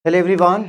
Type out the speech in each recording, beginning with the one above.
Hello everyone,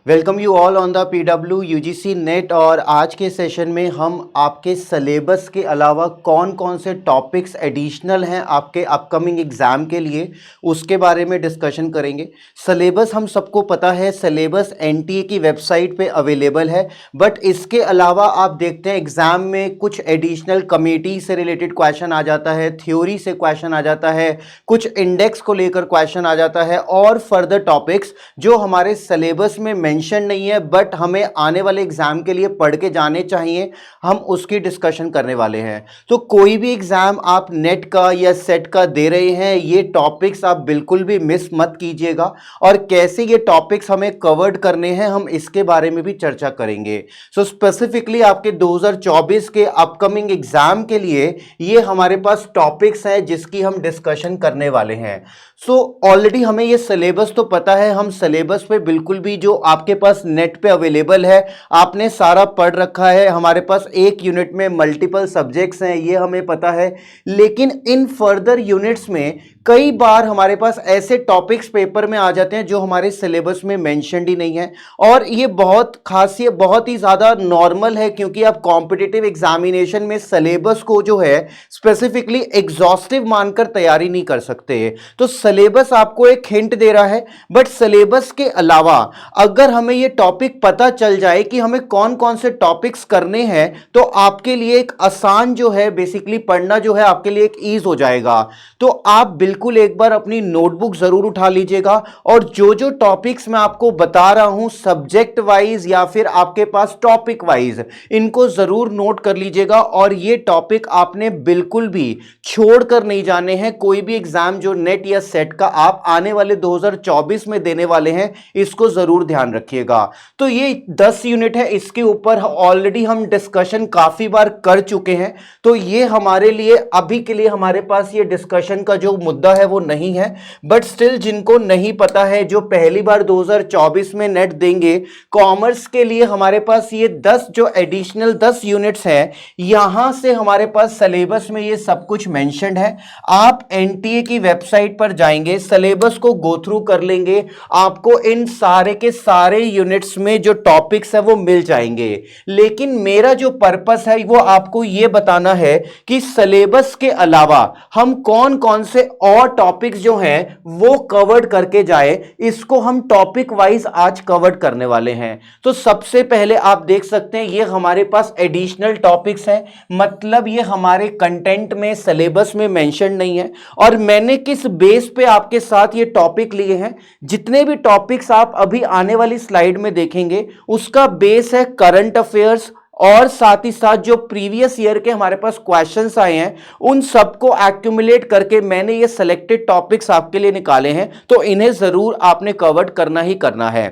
welcome you all on the PW UGC NET. और आज के session में हम आपके सिलेबस के अलावा कौन कौन से टॉपिक्स एडिशनल हैं आपके अपकमिंग एग्ज़ाम के लिए उसके बारे में डिस्कशन करेंगे। सिलेबस हम सबको पता है, सिलेबस एनटीए की वेबसाइट पे अवेलेबल है, बट इसके अलावा आप देखते हैं एग्ज़ाम में कुछ एडिशनल कमेटी से रिलेटेड क्वेश्चन आ जाता है, थ्योरी से क्वेश्चन आ जाता है, कुछ इंडेक्स को लेकर क्वेश्चन आ जाता है और फर्दर टॉपिक्स जो हमारे सिलेबस में मेंशन नहीं है बट हमें आने वाले एग्जाम के लिए पढ़ के जाने चाहिए, हम उसकी डिस्कशन करने वाले हैं। तो कोई भी एग्जाम आप नेट का या सेट का दे रहे हैं, ये टॉपिक्स आप बिल्कुल भी मिस मत कीजिएगा और कैसे ये टॉपिक्स हमें कवर्ड करने हैं हम इसके बारे में भी चर्चा करेंगे। सो स्पेसिफिकली आपके 2024 के अपकमिंग एग्जाम के लिए ये हमारे पास टॉपिक्स हैं जिसकी हम डिस्कशन करने वाले हैं। सो ऑलरेडी हमें ये सिलेबस तो पता है, हम सिलेबस पे बिल्कुल भी जो आपके पास नेट पे अवेलेबल है आपने सारा पढ़ रखा है। हमारे पास एक यूनिट में मल्टीपल सब्जेक्ट्स हैं, ये हमें पता है, लेकिन इन फर्दर यूनिट्स में कई बार हमारे पास ऐसे टॉपिक्स पेपर में आ जाते हैं जो हमारे सिलेबस में मेंशनड ही नहीं है। और ये बहुत खासियत बहुत ही ज़्यादा नॉर्मल है क्योंकि आप कॉम्पिटिटिव एग्जामिनेशन में सिलेबस को जो है स्पेसिफिकली एग्जॉस्टिव मानकर तैयारी नहीं कर सकते। तो सिलेबस आपको एक हिंट दे रहा है, बट सिलेबस के अलावा अगर हमें ये टॉपिक पता चल जाए कि हमें कौन कौन से टॉपिक्स करने हैं तो आपके लिए एक आसान जो है बेसिकली पढ़ना जो है आपके लिए एक ईज हो जाएगा। तो आप बिल्कुल एक बार अपनी नोटबुक जरूर उठा लीजिएगा और जो जो टॉपिक्स मैं आपको बता रहा हूं सब्जेक्ट वाइज या फिर आपके पास टॉपिक वाइज, इनको जरूर नोट कर लीजिएगा। और ये टॉपिक आपने बिल्कुल भी छोड़कर नहीं जाने हैं। कोई भी एग्जाम जो नेट या सेट का आप आने वाले 2024 में देने वाले हैं इसको जरूर ध्यान रखिएगा। तो ये 10 यूनिट है, इसके ऊपर ऑलरेडी हम डिस्कशन काफी बार कर चुके हैं, तो ये हमारे लिए अभी के लिए हमारे पास ये डिस्कशन का जो मुद्दा है वो नहीं है। बट स्टिल जिनको नहीं पता है, जो पहली बार 2024 में नेट देंगे, कॉमर्स के लिए हमारे पास ये 10 जो एडिशनल 10 यूनिट्स हैं, यहां से हमारे पास सिलेबस में ये सब कुछ मेंशन्ड है। आप एनटीए की वेबसाइट पर जाएंगे, सिलेबस को गो थ्रू कर लेंगे, आपको इन सारे के सारे यूनिट्स में जो टॉपिक्स है वो मिल जाएंगे। लेकिन मेरा जो पर्पस है वो आपको ये बताना है कि सिलेबस के अलावा हम कौन कौन से और टॉपिक्स जो हैं वो कवर्ड करके जाए, इसको हम टॉपिक वाइज आज कवर्ड करने वाले हैं। तो सबसे पहले आप देख सकते हैं ये हमारे पास एडिशनल टॉपिक्स हैं, मतलब ये हमारे कंटेंट में सिलेबस में मेंशन नहीं है। और मैंने किस बेस पे आपके साथ ये टॉपिक लिए हैं, जितने भी टॉपिक्स आप अभी आने वाली स्लाइड में देखेंगे उसका बेस है करंट अफेयर्स, और साथ ही साथ जो प्रीवियस ईयर के हमारे पास क्वेश्चंस आए हैं उन सबको एक्यूमुलेट करके मैंने ये सिलेक्टेड टॉपिक्स आपके लिए निकाले हैं। तो इन्हें जरूर आपने कवर करना ही करना है।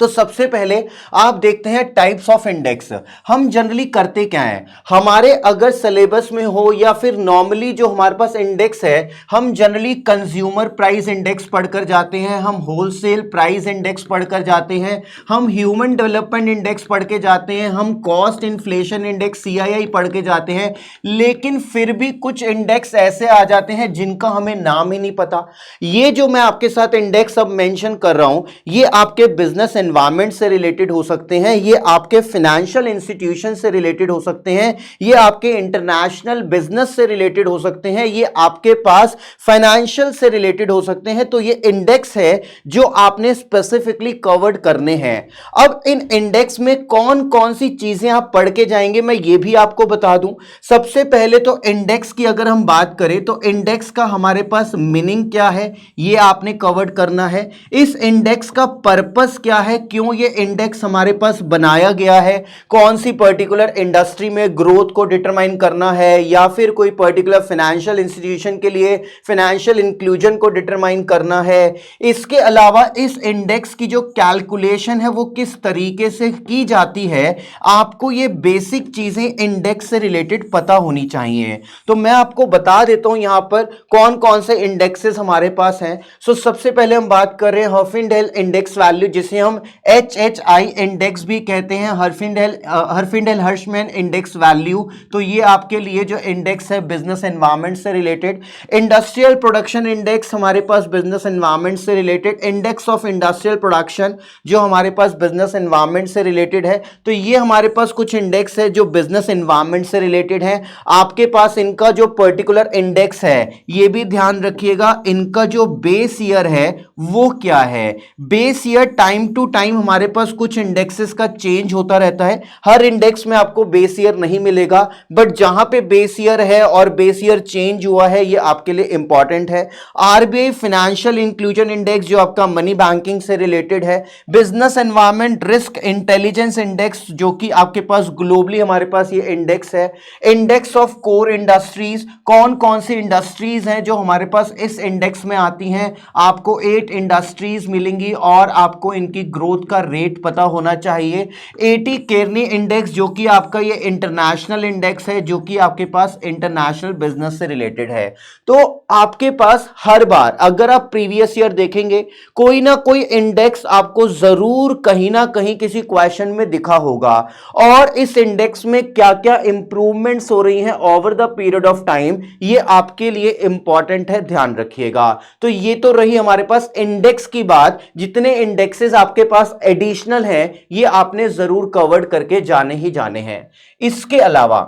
तो सबसे पहले आप देखते हैं टाइप्स ऑफ इंडेक्स। हम जनरली करते क्या हैं, हमारे अगर सिलेबस में हो या फिर नॉर्मली जो हमारे पास इंडेक्स है, हम जनरली कंज्यूमर प्राइस इंडेक्स पढ़कर जाते हैं, हम होलसेल प्राइस इंडेक्स पढ़कर जाते हैं, हम ह्यूमन डेवलपमेंट इंडेक्स पढ़ के जाते हैं, हम कॉस्ट इन्फ्लेशन इंडेक्स सीआईआई पढ़ के जाते हैं। लेकिन फिर भी कुछ इंडेक्स ऐसे आ जाते हैं जिनका हमें नाम ही नहीं पता। ये जो मैं आपके साथ इंडेक्स अब मेंशन कर रहा हूं, ये आपके बिजनेस एनवायरनमेंट से रिलेटेड हो सकते हैं, ये आपके फाइनेंशियल इंस्टीट्यूशन से रिलेटेड हो सकते हैं, ये आपके इंटरनेशनल बिजनेस से रिलेटेड हो सकते हैं, ये आपके पास फाइनेंशियल से रिलेटेड हो सकते हैं। तो ये इंडेक्स है जो आपने स्पेसिफिकली कवर्ड करने हैं। अब इन इंडेक्स में कौन कौन सी चीजें आप पढ़ के जाएंगे मैं ये भी आपको बता दूं। सबसे पहले तो इंडेक्स की अगर हम बात करें तो इंडेक्स का हमारे पास मीनिंग क्या है ये आपने कवर्ड करना है। इस इंडेक्स का पर्पस क्या है, क्यों ये इंडेक्स हमारे पास बनाया गया है, कौन सी पर्टिकुलर इंडस्ट्री में ग्रोथ को डिटरमाइन करना है या फिर कोई पर्टिकुलर फाइनेंशियल इंस्टीट्यूशन के लिए फाइनेंशियल इंक्लूजन को डिटरमाइन करना है। इसके अलावा इस इंडेक्स की जो कैलकुलेशन है वो किस तरीके से की जाती है, आपको ये बेसिक चीजें इंडेक्स से रिलेटेड पता होनी चाहिए। तो मैं आपको बता देता हूं यहां पर कौन कौन से इंडेक्सेस हमारे पास हैं। सबसे पहले हम बात कर रहे हैं हफिंडेल इंडेक्स वैल्यू, जिसे हम HHI इंडेक्स भी कहते हैं, हर्फिंडेल हर्शमैन इंडेक्स वैल्यू। तो ये आपके लिए जो इंडेक्स है बिजनेस एनवायरनमेंट से रिलेटेड। इंडस्ट्रियल प्रोडक्शन इंडेक्स हमारे पास बिजनेस एनवायरनमेंट से related. Index of industrial production जो हमारे पास बिजनेस एनवायरनमेंट से रिलेटेड है। तो ये हमारे पास कुछ इंडेक्स है जो बिजनेस एनवायरनमेंट से रिलेटेड है। आपके पास इनका जो पर्टिकुलर इंडेक्स है ये भी ध्यान रखिएगा, इनका जो बेस ईयर है वो क्या है। Base year time to time हमारे पास कुछ इंडेक्सेस का चेंज होता रहता है। हर इंडेक्स में आपको बेस ईयर नहीं मिलेगा, बट जहां पे बेस ईयर है और बेस ईयर चेंज हुआ है ये आपके लिए इंपॉर्टेंट है। आरबीआई फाइनेंशियल इंक्लूजन इंडेक्स जो आपका मनी बैंकिंग से रिलेटेड है। Business environment risk intelligence index जो कि आपके पास ग्लोबली हमारे पास ये इंडेक्स है। इंडेक्स ऑफ कोर इंडस्ट्रीज, कौन कौन सी इंडस्ट्रीज हैं जो हमारे पास इस इंडेक्स में आती हैं। आपको 8 इंडस्ट्रीज मिलेंगी और आपको इनकी ग्रोथ का रेट पता होना चाहिए। 80 केरनी इंडेक्स जो कि आपका ये इंटरनेशनल इंडेक्स है, जो कि आपके पास इंटरनेशनल बिजनेस से रिलेटेड है। तो आपके पास हर बार अगर आप प्रीवियस ईयर देखेंगे कोई ना कोई इंडेक्स आपको जरूर कहीं ना कहीं किसी क्वेश्चन में दिखा होगा, और इस इंडेक्स में क्या क्या इंप्रूवमेंट्स हो रही हैं over the period of time ये आपके लिए इंपॉर्टेंट है, ध्यान रखिएगा। तो ये तो रही हमारे पास इंडेक्स की बात। जितने इंडेक्सेस आपके पास एडिशनल हैं ये आपने जरूर कवर्ड करके जाने ही जाने हैं। इसके अलावा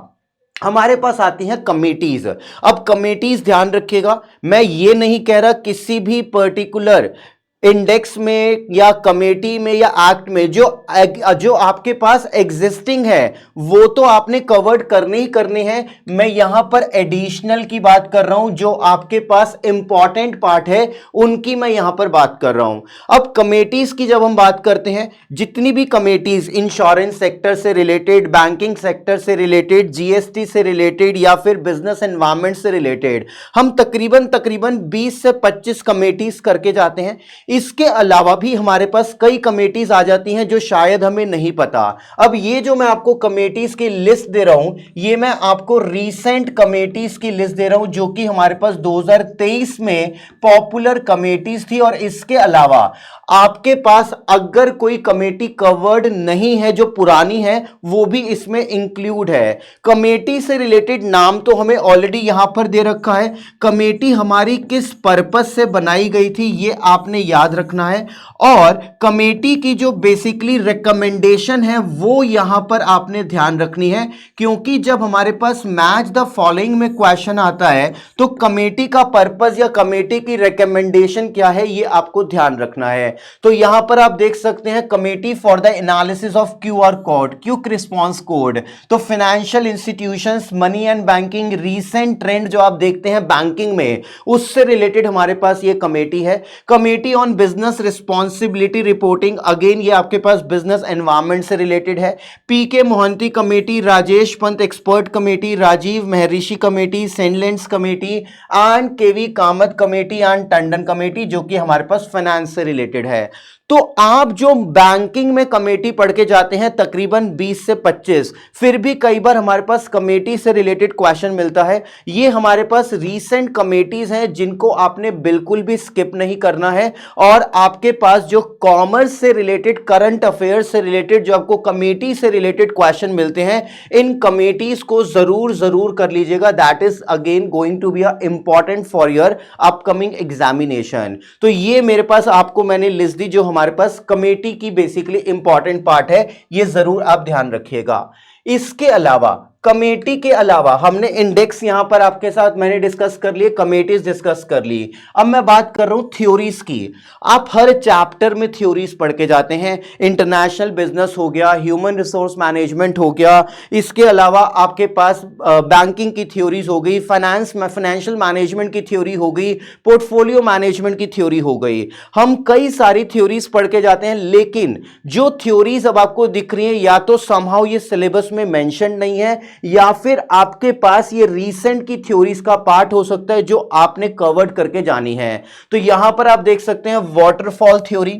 हमारे पास आती हैं कमेटीज। अब कमेटीज ध्यान रखिएगा, मैं ये नहीं कह रहा किसी भी पर्टिकुलर इंडेक्स में या कमेटी में या एक्ट में जो आपके पास एग्जिस्टिंग है वो तो आपने कवर्ड करने ही करने हैं। मैं यहां पर एडिशनल की बात कर रहा हूं, जो आपके पास इंपॉर्टेंट पार्ट है उनकी मैं यहां पर बात कर रहा हूं। अब कमेटीज की जब हम बात करते हैं, जितनी भी कमेटीज इंश्योरेंस सेक्टर से रिलेटेड, बैंकिंग सेक्टर से रिलेटेड, जीएसटी से रिलेटेड या फिर बिजनेस एनवायरनमेंट से रिलेटेड, हम तकरीबन 20 से 25 कमेटीज करके जाते हैं। इसके अलावा भी हमारे पास कई कमेटीज आ जाती हैं जो शायद हमें नहीं पता। अब ये जो मैं आपको कमेटीज की लिस्ट दे रहा हूं ये मैं आपको रीसेंट कमेटीज की लिस्ट दे रहा हूं जो कि हमारे पास 2023 में पॉपुलर कमेटीज थी। और इसके अलावा आपके पास अगर कोई कमेटी कवर्ड नहीं है जो पुरानी है वो भी इसमें इंक्लूड है। कमेटी से रिलेटेड नाम तो हमें ऑलरेडी यहां पर दे रखा है। कमेटी हमारी किस पर्पस से बनाई गई थी ये आपने याद रखना है, और कमेटी की जो बेसिकली रिकमेंडेशन है वो यहां पर आपने ध्यान रखनी है। क्योंकि जब हमारे पास मैच द फॉलोइंग में क्वेश्चन आता है तो कमेटी का पर्पस या कमेटी की रिकमेंडेशन क्या है ये आपको ध्यान रखना है। तो यहां पर आप देख सकते हैं committee for the analysis of QR code, quick response code. तो financial institutions, money and banking, recent trend जो आप देखते हैं बैंकिंग में उससे रिलेटेड हमारे पास ये कमेटी है। Committee on business responsibility reporting, again ये आपके पास बिजनेस एनवायरनमेंट से रिलेटेड है। P K Mohanty committee, Rajesh Pant expert committee, Rajiv Maharshi committee, सेनलेंस committee and K V Kamath committee and Tandon committee जो कि हमारे पास फाइनेंस से रिलेटेड है। तो आप जो बैंकिंग में कमेटी पढ़ के जाते हैं तकरीबन 20 से 25, फिर भी कई बार हमारे पास कमेटी से रिलेटेड क्वेश्चन मिलता है। ये हमारे पास रीसेंट कमेटीज हैं जिनको आपने बिल्कुल भी स्किप नहीं करना है। और आपके पास जो कॉमर्स से रिलेटेड, करंट अफेयर्स से रिलेटेड जो आपको कमेटी से रिलेटेड क्वेश्चन मिलते हैं इन कमेटीज को जरूर कर लीजिएगा। That is again going to be a important for your upcoming examination. तो ये मेरे पास आपको मैंने लिस्ट दी जो हमारे पास कमेटी की बेसिकली इंपॉर्टेंट पार्ट है, ये जरूर आप ध्यान रखिएगा। इसके अलावा कमेटी के अलावा हमने इंडेक्स यहां पर आपके साथ मैंने डिस्कस कर लिए, कमेटीज डिस्कस कर ली। अब मैं बात कर रहा हूं थ्योरीज की। आप हर चैप्टर में थ्योरीज पढ़ के जाते हैं। इंटरनेशनल बिजनेस हो गया, ह्यूमन रिसोर्स मैनेजमेंट हो गया, इसके अलावा आपके पास बैंकिंग की थ्योरीज हो गई, फाइनेंशियल मैनेजमेंट की थ्योरी हो गई, पोर्टफोलियो मैनेजमेंट की थ्योरी हो गई। हम कई सारी थ्योरीज पढ़ के जाते हैं, लेकिन जो थ्योरीज अब आपको दिख रही है या तो समहाउ ये सिलेबस में मेंशन नहीं है या फिर आपके पास ये रीसेंट की थ्योरीज का पार्ट हो सकता है जो आपने कवर्ड करके जानी है। तो यहां पर आप देख सकते हैं waterfall theory,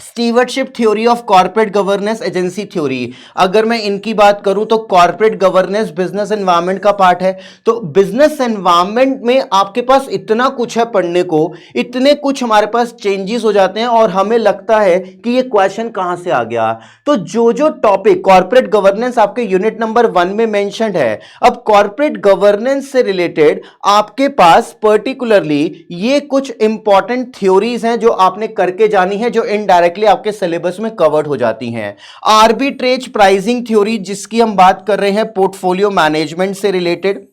stewardship theory of corporate governance, agency theory. अगर मैं इनकी बात करूं तो कॉर्पोरेट गवर्नेंस बिजनेस एनवायरनमेंट का पार्ट है। तो बिजनेस एनवायरनमेंट में आपके पास इतना कुछ है पढ़ने को, इतने कुछ हमारे पास चेंजेस हो जाते हैं और हमें लगता है कि ये क्वेश्चन कहां से आ गया। तो जो जो टॉपिक कॉर्पोरेट गवर्नेंस आपके यूनिट नंबर 1 में मेंशन्ड है, अब कॉर्पोरेट गवर्नेंस से रिलेटेड आपके पास पर्टिकुलरली ये कुछ इंपॉर्टेंट थ्योरीज हैं जो आपने करके जानी है, जो इनडायरेक्टली आपके सिलेबस में कवर्ड हो जाती हैं। आर्बिट्रेज प्राइसिंग थ्योरी, जिसकी हम बात कर रहे हैं पोर्टफोलियो मैनेजमेंट से रिलेटेड।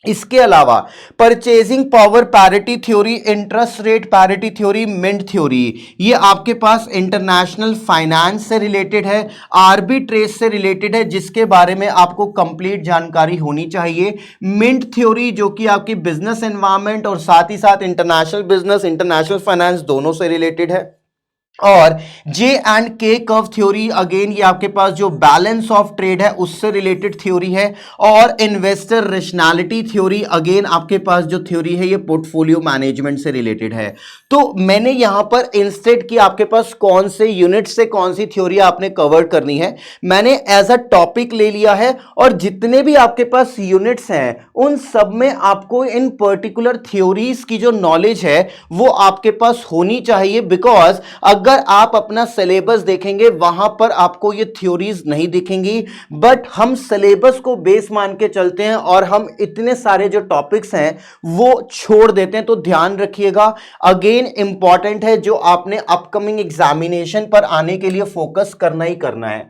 इसके अलावा purchasing power parity theory, interest rate parity theory, mint theory, ये आपके पास इंटरनेशनल फाइनेंस से रिलेटेड है, आर्बिट्रेज से रिलेटेड है, जिसके बारे में आपको कंप्लीट जानकारी होनी चाहिए। मिंट थ्योरी जो कि आपकी बिजनेस एनवायरनमेंट और साथ ही साथ इंटरनेशनल बिजनेस, इंटरनेशनल फाइनेंस दोनों से रिलेटेड है। और जे एंड के कर्व थ्योरी, अगेन ये आपके पास जो बैलेंस ऑफ ट्रेड है उससे रिलेटेड थ्योरी है। और इन्वेस्टर रेशनैलिटी थ्योरी, अगेन आपके पास जो थ्योरी है ये पोर्टफोलियो मैनेजमेंट से रिलेटेड है। तो मैंने यहां पर इंस्टेड की आपके पास कौन से यूनिट से कौन सी थ्योरी आपने कवर करनी है, मैंने एज अ टॉपिक ले लिया है। और जितने भी आपके पास यूनिट्स हैं उन सब में आपको इन पर्टिकुलर थ्योरीज की जो नॉलेज है वो आपके पास होनी चाहिए। बिकॉज अगर आप अपना सिलेबस देखेंगे वहां पर आपको ये थ्योरीज नहीं दिखेंगी, बट हम सिलेबस को बेस मान के चलते हैं और हम इतने सारे जो टॉपिक्स हैं वो छोड़ देते हैं। तो ध्यान रखिएगा, अगेन इंपॉर्टेंट है, जो आपने अपकमिंग एग्जामिनेशन पर आने के लिए फोकस करना ही करना है।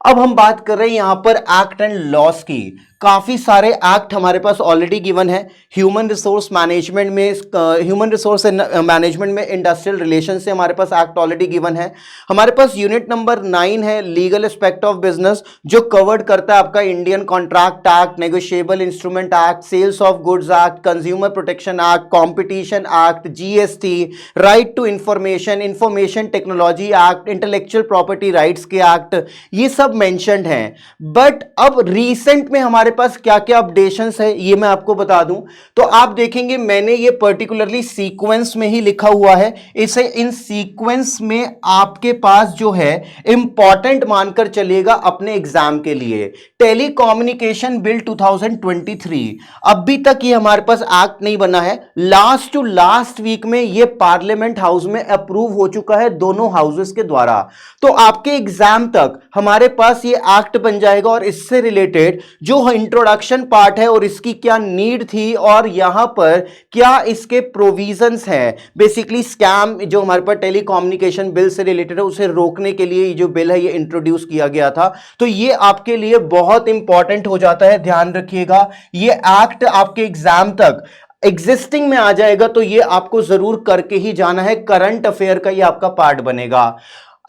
अब हम बात कर रहे हैं यहां पर एक्ट एंड लॉस की। काफी सारे एक्ट हमारे पास ऑलरेडी गिवन है। ह्यूमन रिसोर्स मैनेजमेंट में, ह्यूमन रिसोर्स मैनेजमेंट में इंडस्ट्रियल रिलेशन से हमारे पास एक्ट ऑलरेडी गिवन है। हमारे पास यूनिट नंबर 9 है लीगल एस्पेक्ट ऑफ बिजनेस, जो कवर्ड करता है आपका Indian contract act, negotiable instrument act, sales of goods act, consumer protection act, competition act, GST, right to information, information technology act, intellectual property rights के act, ये सब mentioned हैं। But अब recent में हमारे पास क्या क्या अपडेशंस है ये मैं आपको बता दूं। तो आप देखेंगे मैंने ये पर्टिकुलरली सीक्वेंस में ही लिखा हुआ है, इसे इन सीक्वेंस में आपके पास जो है इंपॉर्टेंट मानकर चलिएगा अपने एग्जाम के लिए। टेलीकम्युनिकेशन बिल 2023, अभी तक ये हमारे पास एक्ट नहीं बना है। लास्ट टू लास्ट वीक में ये पार्लियामेंट हाउस में अप्रूव हो चुका है दोनों हाउसेस के द्वारा। तो आपके एग्जाम तक हमारे पास ये एक्ट बन जाएगा और इससे रिलेटेड जो इंट्रोडक्शन पार्ट है और इसकी क्या नीड थी और यहां पर क्या इसके प्रोविजंस हैं, बेसिकली स्कैम जो हमारे पास टेलीकम्युनिकेशन बिल से रिलेटेड है उसे रोकने के लिए जो बिल है ये इंट्रोड्यूस किया गया था। तो ये आपके लिए बहुत इंपॉर्टेंट हो जाता है, ध्यान रखिएगा। ये एक्ट आपके एग्जाम तक एग्जिस्टिंग में आ जाएगा तो ये आपको जरूर करके ही जाना है, करंट अफेयर का ये आपका पार्ट बनेगा।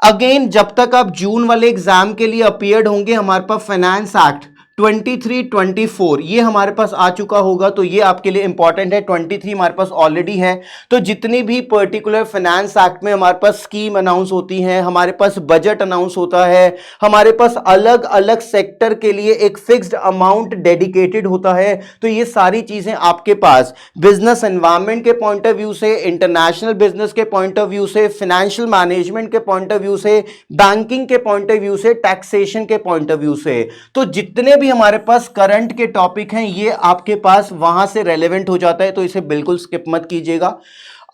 अगेन जब तक आप जून वाले एग्जाम के लिए अपीयर्ड होंगे, हमारे पास फाइनेंस एक्ट 23-24 ये हमारे पास आ चुका होगा, तो ये आपके लिए इंपॉर्टेंट है। 23 हमारे पास ऑलरेडी है। तो जितनी भी पर्टिकुलर फाइनेंस एक्ट में हमारे पास स्कीम अनाउंस होती हैं, हमारे पास बजट अनाउंस होता है, हमारे पास अलग अलग सेक्टर के लिए एक फिक्स्ड अमाउंट डेडिकेटेड होता है। तो ये सारी चीजें आपके पास बिजनेस एनवायरनमेंट के पॉइंट ऑफ व्यू से, इंटरनेशनल बिजनेस के पॉइंट ऑफ व्यू से, फाइनेंशियल मैनेजमेंट के पॉइंट ऑफ व्यू से, बैंकिंग के पॉइंट ऑफ व्यू से, टैक्सेशन के पॉइंट ऑफ व्यू से, तो जितने भी हमारे पास करंट के टॉपिक हैं ये आपके पास वहां से रेलेवेंट हो जाता है। तो इसे बिल्कुल स्किप मत कीजिएगा।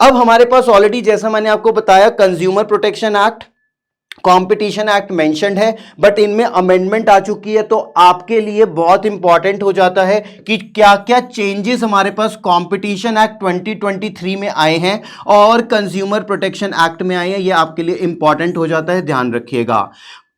अब हमारे पास ऑलरेडी जैसा मैंने आपको बताया consumer protection act, competition act mentioned है, बट इनमें अमेंडमेंट आ चुकी है। तो आपके लिए बहुत इंपॉर्टेंट हो जाता है कि क्या क्या चेंजेस हमारे पास कंपटीशन एक्ट 2023 में आए हैं और कंज्यूमर प्रोटेक्शन एक्ट में आए हैं, ये आपके लिए इंपॉर्टेंट हो जाता है, ध्यान रखिएगा।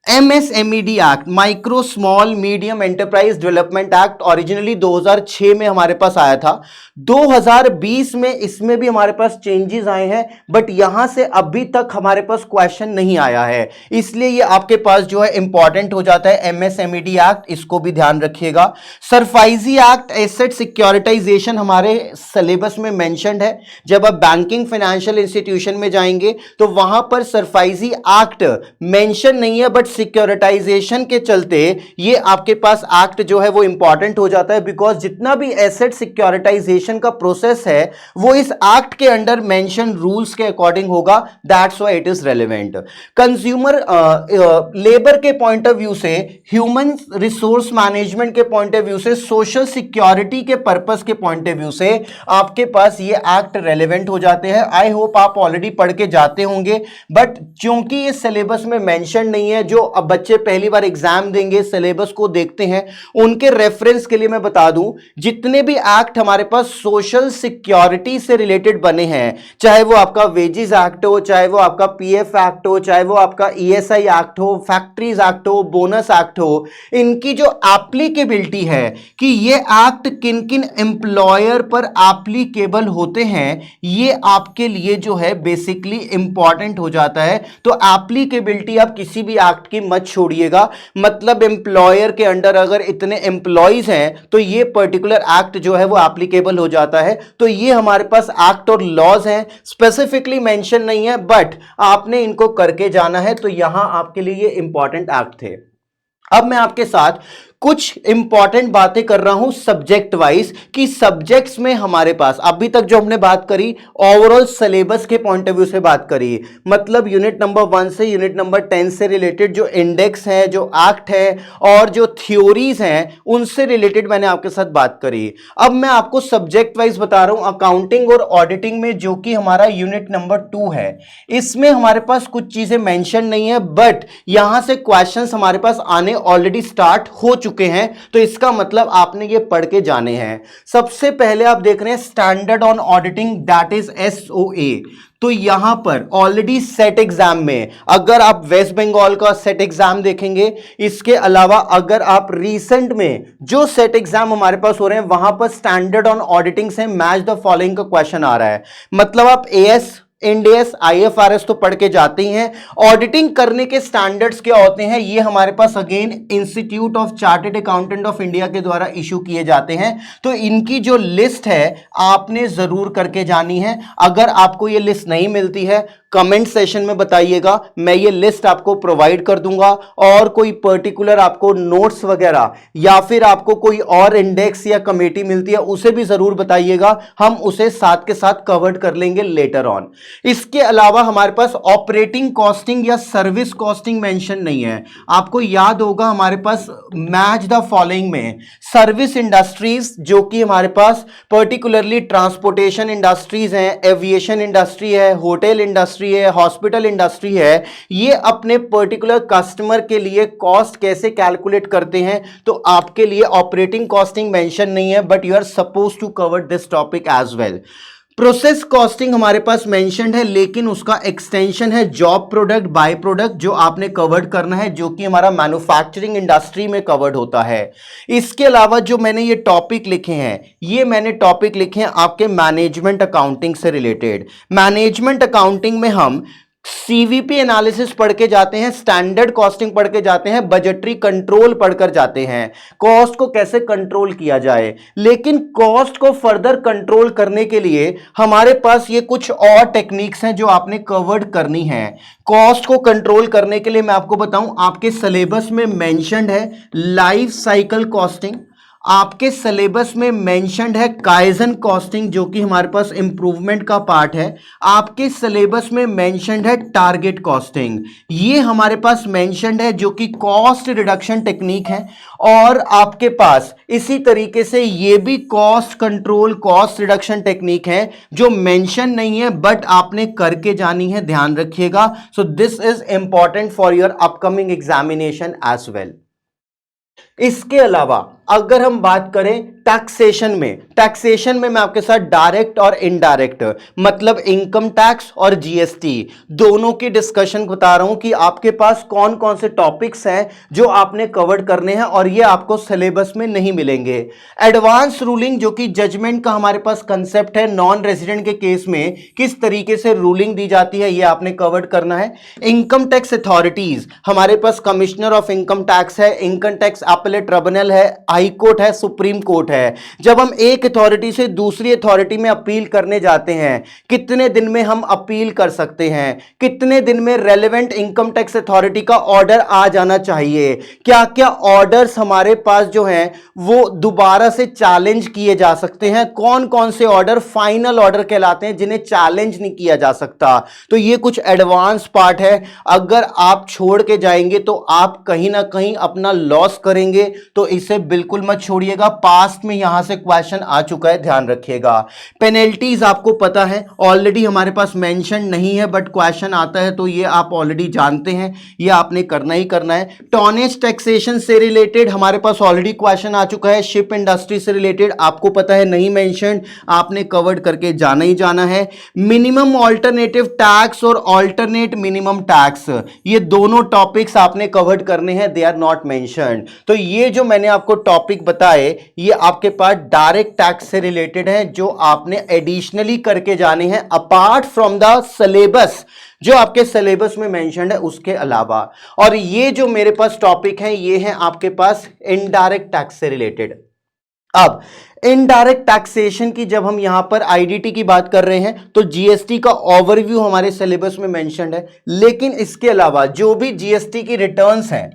MSMED act, micro small medium enterprise development act, originally 2006 में हमारे पास आया था। 2020 में इसमें भी हमारे पास चेंजेस आए हैं, बट यहां से अभी तक हमारे पास क्वेश्चन नहीं आया है, इसलिए ये आपके पास जो है इंपॉर्टेंट हो जाता है। MSMED एक्ट, इसको भी ध्यान रखिएगा। सरफाइजी एक्ट, एसेट सिक्योरिटाइजेशन हमारे सिलेबस में मेंशन्ड है। जब आप बैंकिंग फाइनेंशियल इंस्टीट्यूशन में जाएंगे तो वहां पर सरफाइजी एक्ट मेंशन नहीं है, बट सिक्योरिटाइजेशन के चलते ये आपके पास एक्ट जो है वो इंपॉर्टेंट हो जाता है, बिकॉज जितना भी एसेट सिक्योरिटाइजेशन का प्रोसेस है वो इस एक्ट के अंडर मेंशन रूल्स के अकॉर्डिंग होगा, that's why it is relevant. Consumer labour के पॉइंट ऑफ व्यू से, ह्यूमन रिसोर्स मैनेजमेंट के पॉइंट ऑफ व्यू से, सोशल सिक्योरिटी के पर्पस के पॉइंट ऑफ व्यू से आपके पास ये एक्ट रेलेवेंट हो जाते हैं। आई होप आप ऑलरेडी पढ़ के जाते होंगे, बट क्योंकि ये सिलेबस में मेंशन नहीं है, जो अब बच्चे पहली बार एग्जाम देंगे सिलेबस को देखते हैं उनके रेफरेंस के लिए मैं बता दूं, जितने भी एक्ट हमारे पास सोशल सिक्योरिटी से रिलेटेड बने हैं, चाहे वो आपका वेजेस एक्ट हो, चाहे वो आपका पीएफ एक्ट हो, चाहे वो आपका ईएसआई एक्ट हो, फैक्ट्रीज एक्ट हो, बोनस एक्ट हो, इनकी जो एप्लीकेबिलिटी है कि ये एक्ट किन किन एम्प्लॉयर पर एप्लीकेबल होते हैं, ये आपके लिए जो है बेसिकली इंपॉर्टेंट हो जाता है। तो एप्लीकेबिलिटी आप किसी भी एक्ट की मत छोड़िएगा, मतलब एम्प्लॉयर के अंडर अगर इतने एम्प्लॉइज हैं तो ये पर्टिकुलर एक्ट जो है वो एप्लीकेबल हो जाता है। तो ये हमारे पास एक्ट और लॉज हैं, स्पेसिफिकली मेंशन नहीं है बट आपने इनको करके जाना है, तो यहां आपके लिए ये इंपॉर्टेंट एक्ट थे। अब मैं आपके साथ कुछ इंपॉर्टेंट बातें कर रहा हूं सब्जेक्ट वाइज, कि सब्जेक्ट्स में हमारे पास अभी तक जो हमने बात करी ओवरऑल सिलेबस के पॉइंट ऑफ व्यू से बात करी, मतलब यूनिट नंबर 1 से यूनिट नंबर 10 से रिलेटेड जो इंडेक्स है, जो एक्ट है और जो थ्योरीज हैं, उनसे रिलेटेड मैंने आपके साथ बात करी। अब मैं आपको सब्जेक्ट वाइज बता रहा हूं अकाउंटिंग और ऑडिटिंग में, जो कि हमारा यूनिट नंबर 2 है। इसमें हमारे पास कुछ चीजें मेंशन नहीं है, बट यहां से क्वेश्चंस हमारे पास आने ऑलरेडी स्टार्ट हो चुके हैं, तो इसका मतलब आपने ये पढ़ के जाने हैं। सबसे पहले आप देख रहे हैं standard on auditing, that is SOA. तो यहां पर ऑलरेडी सेट एग्जाम में अगर आप वेस्ट बंगाल का सेट एग्जाम देखेंगे, इसके अलावा अगर आप रीसेंट में जो सेट एग्जाम हमारे पास हो रहे हैं वहां पर स्टैंडर्ड ऑन ऑडिटिंग से मैच द फॉलोइंग का क्वेश्चन आ रहा है। मतलब आप एएस, इंडियस, आईएफआरएस तो पढ़ के जाते ही हैं। ऑडिटिंग करने के स्टैंडर्ड्स क्या होते हैं, ये हमारे पास again institute of chartered accountant of India के द्वारा इशू किए जाते हैं। तो इनकी जो लिस्ट है आपने जरूर करके जानी है। अगर आपको ये लिस्ट नहीं मिलती है कमेंट सेशन में बताइएगा, मैं ये लिस्ट आपको प्रोवाइड कर दूंगा। और कोई पर्टिकुलर आपको नोट्स वगैरह या फिर आपको कोई और इंडेक्स या कमेटी मिलती है उसे भी जरूर बताइएगा, हम उसे साथ के साथ कवर कर लेंगे लेटर ऑन। इसके अलावा हमारे पास ऑपरेटिंग कॉस्टिंग या सर्विस कॉस्टिंग मेंशन नहीं है। आपको याद होगा हमारे पास मैच द फॉलोइंग में सर्विस इंडस्ट्रीज, जो कि हमारे पास पर्टिकुलरली ट्रांसपोर्टेशन इंडस्ट्रीज हैं, एविएशन इंडस्ट्री है, होटल इंडस्ट्री है, हॉस्पिटल इंडस्ट्री है, ये अपने पर्टिकुलर कस्टमर के लिए कॉस्ट कैसे कैलकुलेट करते हैं। तो आपके लिए ऑपरेटिंग कॉस्टिंग मेंशन नहीं है, but you are suppose to cover this topic as well. Process costing हमारे पास मेंशन्ड है, लेकिन उसका एक्सटेंशन है जॉब प्रोडक्ट, बाय प्रोडक्ट, जो आपने कवर्ड करना है, जो कि हमारा मैन्युफैक्चरिंग इंडस्ट्री में कवर्ड होता है। इसके अलावा जो मैंने ये टॉपिक लिखे हैं, ये मैंने टॉपिक लिखे हैं आपके मैनेजमेंट अकाउंटिंग से रिलेटेड। मैनेजमेंट अकाउंटिंग में हम सीवीपी एनालिसिस पढ़ के जाते हैं, स्टैंडर्ड कॉस्टिंग पढ़ के जाते हैं, बजटरी कंट्रोल पढ़कर जाते हैं, कॉस्ट को कैसे कंट्रोल किया जाए। लेकिन कॉस्ट को फर्दर कंट्रोल करने के लिए हमारे पास ये कुछ और टेक्निक्स हैं जो आपने कवर्ड करनी है। कॉस्ट को कंट्रोल करने के लिए मैं आपको बताऊं, आपके सिलेबस में मेंशन्ड है लाइफ साइकिल कॉस्टिंग, आपके सिलेबस में मेंशन्ड है काइजन कॉस्टिंग, जो कि हमारे पास इंप्रूवमेंट का पार्ट है, आपके सिलेबस में मेंशन्ड है टारगेट कॉस्टिंग, ये हमारे पास मेंशन्ड है जो कि कॉस्ट रिडक्शन टेक्निक है। और आपके पास इसी तरीके से ये भी cost control, cost reduction technique है जो मेंशन नहीं है, बट आपने करके जानी है, ध्यान रखिएगा। So this is important for your upcoming examination as well. इसके अलावा अगर हम बात करें टैक्सेशन में मैं आपके साथ डायरेक्ट और इनडायरेक्ट, मतलब इनकम टैक्स और जीएसटी दोनों की डिस्कशन बता रहा हूं कि आपके पास कौन कौन से टॉपिक्स हैं जो आपने कवर करने हैं और ये आपको सिलेबस में नहीं मिलेंगे। एडवांस रूलिंग, जो कि जजमेंट का हमारे पास कंसेप्ट है, नॉन रेजिडेंट के केस में किस तरीके से रूलिंग दी जाती है, ये आपने कवर करना है। इनकम टैक्स अथॉरिटीज, हमारे पास कमिश्नर ऑफ इनकम टैक्स है, इनकम टैक्स अपीलेट ट्रिब्यूनल है, हाई कोर्ट है, सुप्रीम कोर्ट है। जब हम एक अथॉरिटी से दूसरी अथॉरिटी में अपील करने जाते हैं, कितने दिन में हम अपील कर सकते हैं, कितने दिन में रेलेवेंट इनकम टैक्स अथॉरिटी का ऑर्डर आ जाना चाहिए, क्या क्या ऑर्डर्स हमारे पास जो हैं वो दोबारा से चैलेंज किए जा सकते हैं, कौन कौन से ऑर्डर फाइनल ऑर्डर कहलाते हैं जिन्हें चैलेंज नहीं किया जा सकता। तो ये कुछ एडवांस पार्ट है, अगर आप छोड़ के जाएंगे तो आप कहीं ना कहीं अपना लॉस करेंगे, तो इसे बिल्कुल मत छोड़िएगा। पास्ट में यहां से क्वेश्चन आ चुका है, ध्यान रखिएगा। पेनल्टीज आपको पता है, ऑलरेडी हमारे पास मेंशन नहीं है बट क्वेश्चन आता है तो ये आप ऑलरेडी जानते हैं, ये आपने करना ही करना है। टॉनेज टैक्सेशन से रिलेटेड हमारे पास ऑलरेडी क्वेश्चन आ चुका है, शिप इंडस्ट्री से रिलेटेड आपको पता है नहीं मेंशन, आपने कवर्ड करके जाना ही जाना है। मिनिमम ऑल्टरनेटिव टैक्स और ऑल्टरनेट मिनिमम टैक्स, ये दोनों टॉपिक्स आपने कवर्ड करने हैं, दे आर नॉट मेंशन्ड। तो ये जो मैंने आपको टॉपिक बताए ये आपके पास डायरेक्ट टैक्स से रिलेटेड है, जो आपने एडिशनली करके जाने हैं अपार्ट फ्रॉम द सिलेबस, जो आपके सिलेबस में मेंशन्ड है उसके अलावा। और ये जो मेरे पास टॉपिक है ये है आपके पास इनडायरेक्ट टैक्स से रिलेटेड। अब इनडायरेक्ट टैक्सेशन की जब हम यहां पर आईडीटी की बात कर रहे हैं तो जीएसटी का ओवरव्यू हमारे सिलेबस में मेंशन्ड है, लेकिन इसके अलावा जो भी जीएसटी की रिटर्न्स हैं,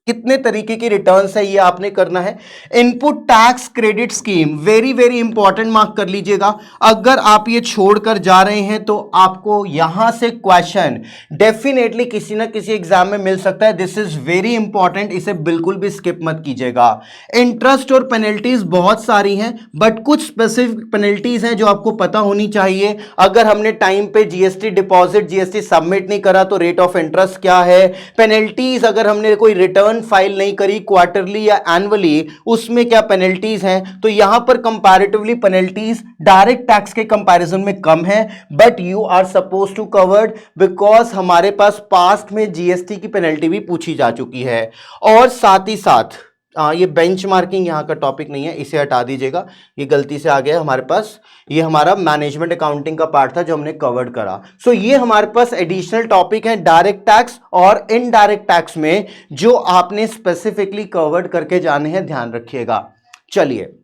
कितने तरीके की रिटर्न्स है ये आपने करना है। Input tax credit scheme very very important, mark कर लीजिएगा। अगर आप ये छोड़कर जा रहे हैं तो आपको यहां से क्वेश्चन डेफिनेटली किसी ना किसी एग्जाम में मिल सकता है, दिस इज वेरी इंपॉर्टेंट, इसे बिल्कुल भी स्किप मत कीजिएगा। इंटरेस्ट और पेनल्टीज बहुत सारी हैं बट कुछ स्पेसिफिक पेनल्टीज हैं जो आपको पता होनी चाहिए। अगर हमने टाइम पे जीएसटी डिपॉजिट, जीएसटी सबमिट नहीं करा तो रेट ऑफ इंटरेस्ट क्या है, पेनल्टीज अगर हमने कोई रिटर्न फाइल नहीं करी क्वार्टरली या एनुअली उसमें क्या पेनल्टीज हैं। तो यहां पर कंपैरेटिवली पेनल्टीज डायरेक्ट टैक्स के कंपैरिजन में कम है, but you are suppose to covered because हमारे पास पास्ट में जीएसटी की पेनल्टी भी पूछी जा चुकी है। और साथ ही साथ ये बेंचमार्किंग यहाँ का टॉपिक नहीं है, इसे हटा दीजिएगा, ये गलती से आ गया हमारे पास, ये हमारा मैनेजमेंट अकाउंटिंग का पार्ट था जो हमने कवर्ड करा। सो ये हमारे पास एडिशनल टॉपिक है डायरेक्ट टैक्स और इनडायरेक्ट टैक्स में, जो आपने स्पेसिफिकली कवर्ड करके जाने हैं, ध्यान रखिएगा। चलिए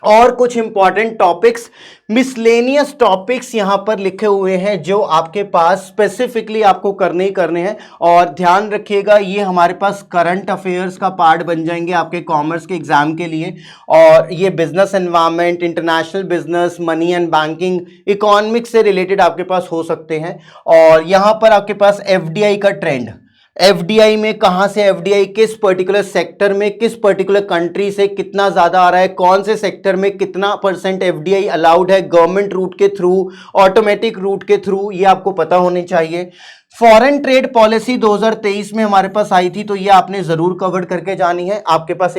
और कुछ इंपॉर्टेंट टॉपिक्स, मिसलेनियस टॉपिक्स यहां पर लिखे हुए हैं जो आपके पास स्पेसिफिकली आपको करने ही करने हैं। और ध्यान रखिएगा ये हमारे पास करंट अफेयर्स का पार्ट बन जाएंगे आपके कॉमर्स के एग्जाम के लिए। और ये business environment, international business, money and banking, economics से रिलेटेड आपके पास हो सकते हैं। और यहां पर आपके पास एफडीआई का ट्रेंड, एफडीआई में कहां से एफडीआई किस पर्टिकुलर सेक्टर में, किस पर्टिकुलर कंट्री से कितना ज्यादा आ रहा है, कौन से सेक्टर में कितना % एफडीआई अलाउड है, गवर्नमेंट रूट के थ्रू, ऑटोमेटिक रूट के थ्रू, ये आपको पता होनी चाहिए। फॉरेन ट्रेड पॉलिसी 2023 में हमारे पास आई थी तो ये आपने जरूर कवर करके जानी है, आपके पास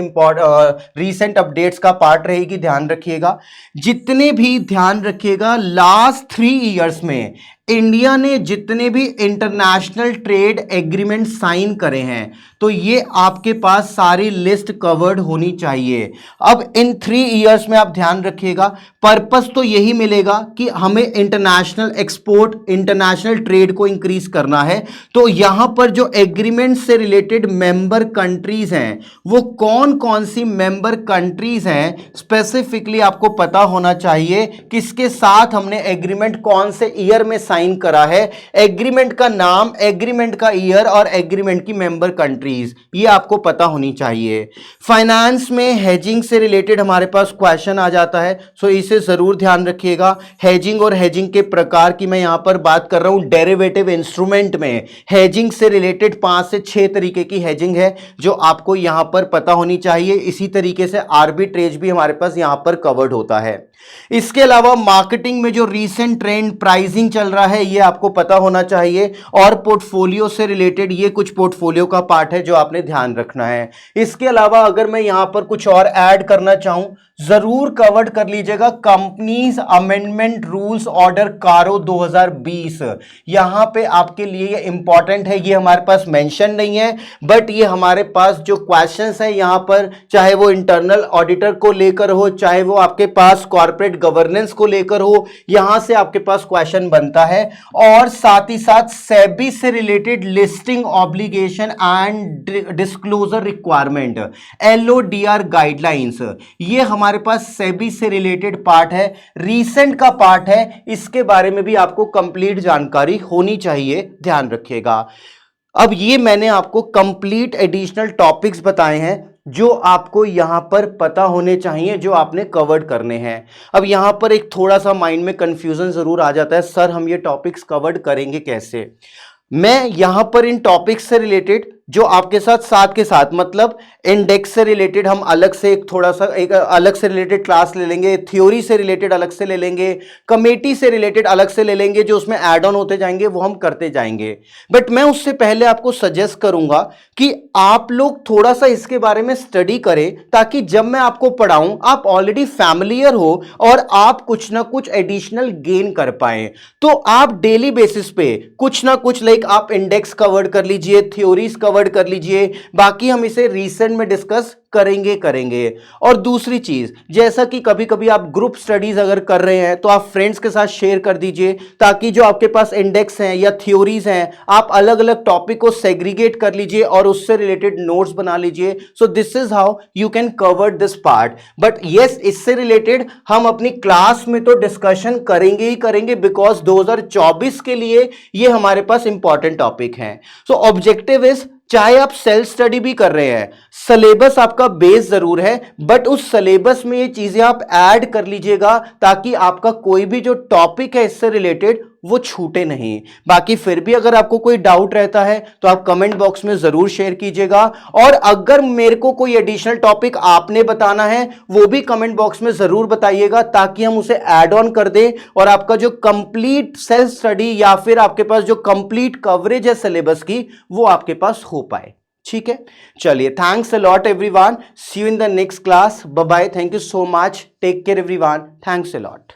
रीसेंट अपडेट्स का पार्ट रहेगी, ध्यान रखिएगा। जितने भी ध्यान रखिएगा लास्ट 3 इयर्स में इंडिया ने जितने भी इंटरनेशनल ट्रेड एग्रीमेंट साइन करे हैं तो ये आपके पास सारी लिस्ट कवर्ड होनी चाहिए। अब इन 3 इयर्स में आप ध्यान रखिएगा, पर्पस तो यही मिलेगा कि हमें इंटरनेशनल एक्सपोर्ट, इंटरनेशनल ट्रेड को इंक्रीज करना है। तो यहां पर जो एग्रीमेंट से रिलेटेड मेंबर कंट्रीज हैं वो कौन कौन सी मेंबर कंट्रीज हैं स्पेसिफिकली आपको पता होना चाहिए, किसके साथ हमने एग्रीमेंट कौन से ईयर में साइन करा है, एग्रीमेंट का नाम, एग्रीमेंट का ईयर और एग्रीमेंट की मेंबर कंट्रीज, ये आपको पता होनी चाहिए। फाइनेंस में हेजिंग से रिलेटेड हमारे पास क्वेश्चन आ जाता है, सो इसे जरूर ध्यान रखिएगा। हेजिंग और हेजिंग के प्रकार की मैं यहां पर बात कर रहा हूं। डेरिवेटिव इंस्ट्रूमेंट में हेजिंग से रिलेटेड 5 से 6 तरीके की हेजिंग है जो आपको यहां पर पता होनी चाहिए। इसी तरीके से आर्बिट्रेज भी हमारे पास यहां पर कवर्ड होता है। इसके अलावा मार्केटिंग में जो रीसेंट ट्रेंड प्राइसिंग चल रहा है ये आपको पता होना चाहिए। और पोर्टफोलियो से रिलेटेड ये कुछ पोर्टफोलियो का पार्ट है जो आपने ध्यान रखना है। इसके अलावा अगर मैं यहां पर कुछ और ऐड करना चाहूं जरूर कवर्ड कर लीजिएगा, कंपनीज अमेंडमेंट रूल्स ऑर्डर कारो 2020, यहां पे आपके लिए ये इंपॉर्टेंट है। ये हमारे पास मेंशन नहीं है बट ये हमारे पास जो क्वेश्चंस है यहां पर, चाहे वो इंटरनल ऑडिटर को लेकर हो, चाहे वो आपके पास कॉर्पोरेट गवर्नेंस को लेकर हो, यहां से आपके पास क्वेश्चन बनता है और साथ ही साथ सेबी से related listing obligation and disclosure requirement, LODR guidelines, ये हमारे पास सेबी से रिलेटेड पार्ट है, रीसेंट का पार्ट है, इसके बारे में भी आपको कंप्लीट जानकारी होनी चाहिए, ध्यान रखिएगा। अब ये मैंने आपको कंप्लीट एडिशनल टॉपिक्स बताए हैं जो आपको यहां पर पता होने चाहिए, जो आपने कवर्ड करने हैं। अब यहां पर एक थोड़ा सा माइंड में कंफ्यूजन जरूर आ जाता है, सर हम ये टॉपिक्स कवर्ड करेंगे कैसे। मैं यहां पर इन टॉपिक्स से रिलेटेड जो आपके साथ के साथ मतलब इंडेक्स से रिलेटेड हम अलग से एक अलग से रिलेटेड क्लास ले लेंगे, थ्योरी से रिलेटेड अलग से ले लेंगे, कमेटी से रिलेटेड अलग से ले लेंगे, जो उसमें ऐड ऑन होते जाएंगे वो हम करते जाएंगे। बट मैं उससे पहले आपको सजेस्ट करूंगा कि आप लोग थोड़ा सा इसके बारे में स्टडी करें, ताकि जब मैं आपको पढ़ाऊं आप ऑलरेडी फैमिलियर हो और आप कुछ ना कुछ एडिशनल गेन कर पाए। तो आप डेली बेसिस पे कुछ ना कुछ लाइक आप इंडेक्स कवर्ड कर लीजिए, थ्योरीज कवर्ड कर लीजिए, बाकी हम इसे रीसेंट में डिस्कस करेंगे। और दूसरी चीज, जैसा कि कभी कभी आप ग्रुप स्टडीज अगर कर रहे हैं तो आप फ्रेंड्स के साथ शेयर कर दीजिए, ताकि जो आपके पास इंडेक्स हैं या थ्योरीज हैं आप अलग अलग टॉपिक को सेग्रीगेट कर लीजिए और उससे रिलेटेड नोट्स बना लीजिए। सो this is how you can cover this part. But yes, इससे रिलेटेड हम अपनी क्लास में तो डिस्कशन करेंगे ही करेंगे, बिकॉज 2024 के लिए ये हमारे पास इंपॉर्टेंट टॉपिक है। सो ऑब्जेक्टिव इज, चाहे आप सेल्फ स्टडी भी कर रहे हैं, सिलेबस आपका बेस जरूर है, बट उस सिलेबस में ये चीजें आप ऐड कर लीजिएगा, ताकि आपका कोई भी जो टॉपिक है इससे रिलेटेड वो छूटे नहीं। बाकी फिर भी अगर आपको कोई डाउट रहता है तो आप कमेंट बॉक्स में जरूर शेयर कीजिएगा, और अगर मेरे को कोई एडिशनल टॉपिक आपने बताना है वो भी कमेंट बॉक्स में जरूर बताइएगा, ताकि हम उसे ऐड ऑन कर दें और आपका जो कंप्लीट सेल्फ स्टडी या फिर आपके पास जो कंप्लीट कवरेज है सिलेबस की वो आपके पास हो पाए। ठीक है, चलिए, thanks a lot everyone, see you in the next class, bye bye, thank you so much, take care everyone, thanks a lot.